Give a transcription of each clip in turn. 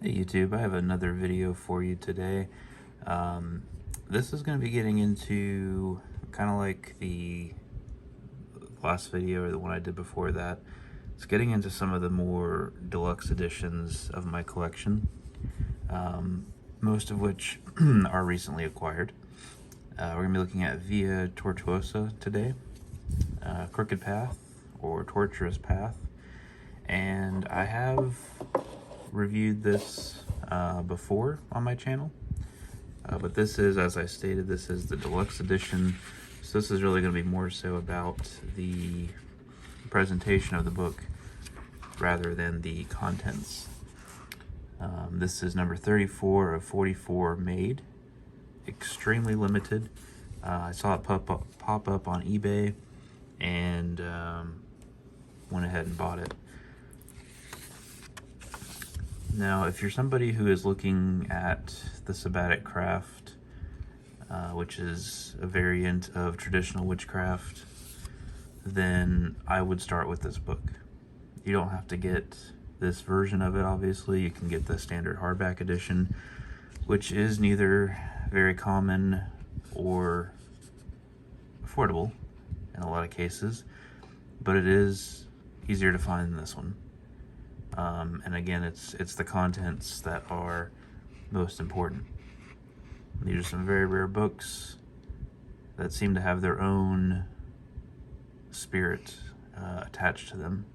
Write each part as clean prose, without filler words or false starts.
Hey YouTube, I have another video for you today. This is going to be getting into kind of like the last video or the one I did before that. It's getting into some of the more deluxe editions of my collection, most of which are recently acquired. We're going to be looking at Via Tortuosa today, Crooked Path or Tortuous Path, and I have reviewed this before on my channel, but this is, as I stated, this is the deluxe edition, so this is really going to be more so about the presentation of the book rather than the contents. This is number 34 of 44 made, extremely limited. I saw it pop up on eBay and went ahead and bought it. Now, if you're somebody who is looking at the sabbatic craft, which is a variant of traditional witchcraft, then I would start with this book. You don't have to get this version of it, obviously. You can get the standard hardback edition, which is neither very common or affordable in a lot of cases, but it is easier to find than this one. And again, it's the contents that are most important. These are some very rare books that seem to have their own spirit attached to them.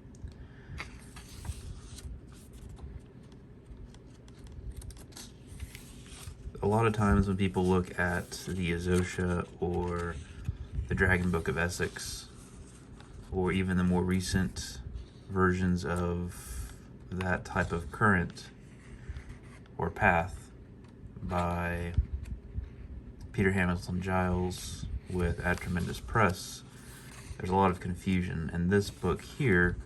A lot of times when people look at the Azosha or the Dragon Book of Essex, or even the more recent versions of that type of current or path by Peter Hamilton Giles with Ad Tremendous Press, there's a lot of confusion, and this book here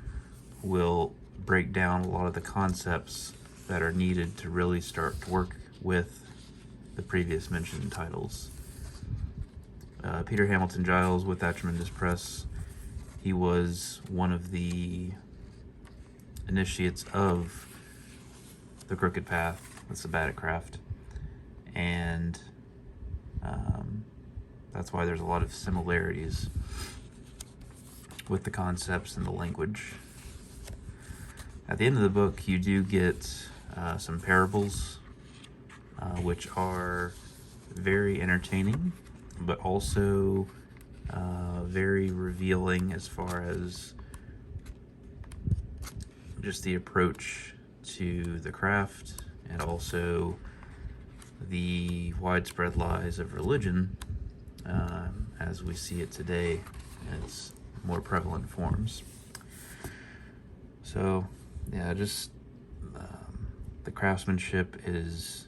will break down a lot of the concepts that are needed to really start to work with the previous mentioned titles. Peter Hamilton Giles with Ad Tremendous Press, he was one of the initiates of the Crooked Path, the sabbatic craft, and that's why there's a lot of similarities with the concepts and the language. At the end of the book, you do get some parables, which are very entertaining, but also very revealing as far as just the approach to the craft and also the widespread lies of religion as we see it today in its more prevalent forms. So yeah, just the craftsmanship is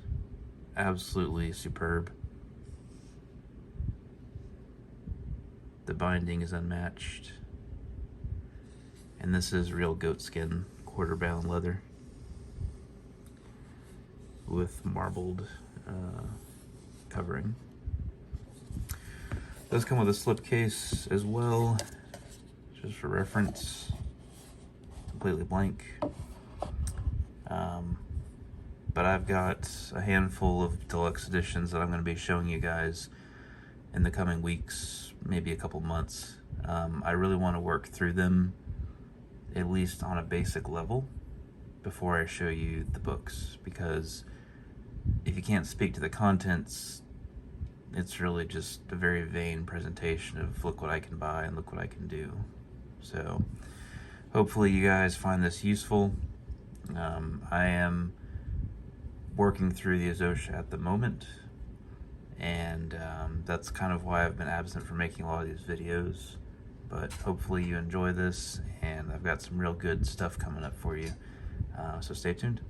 absolutely superb. The binding is unmatched, and this is real goatskin quarter-bound leather with marbled covering. It does come with a slipcase as well, just for reference. Completely blank. But I've got a handful of deluxe editions that I'm going to be showing you guys in the coming weeks, maybe a couple months. I really want to work through them at least on a basic level before I show you the books, because if you can't speak to the contents, it's really just a very vain presentation of look what I can buy and look what I can do. So hopefully you guys find this useful. I am working through the Azosha at the moment, and that's kind of why I've been absent from making a lot of these videos. But hopefully you enjoy this, and I've got some real good stuff coming up for you, so stay tuned.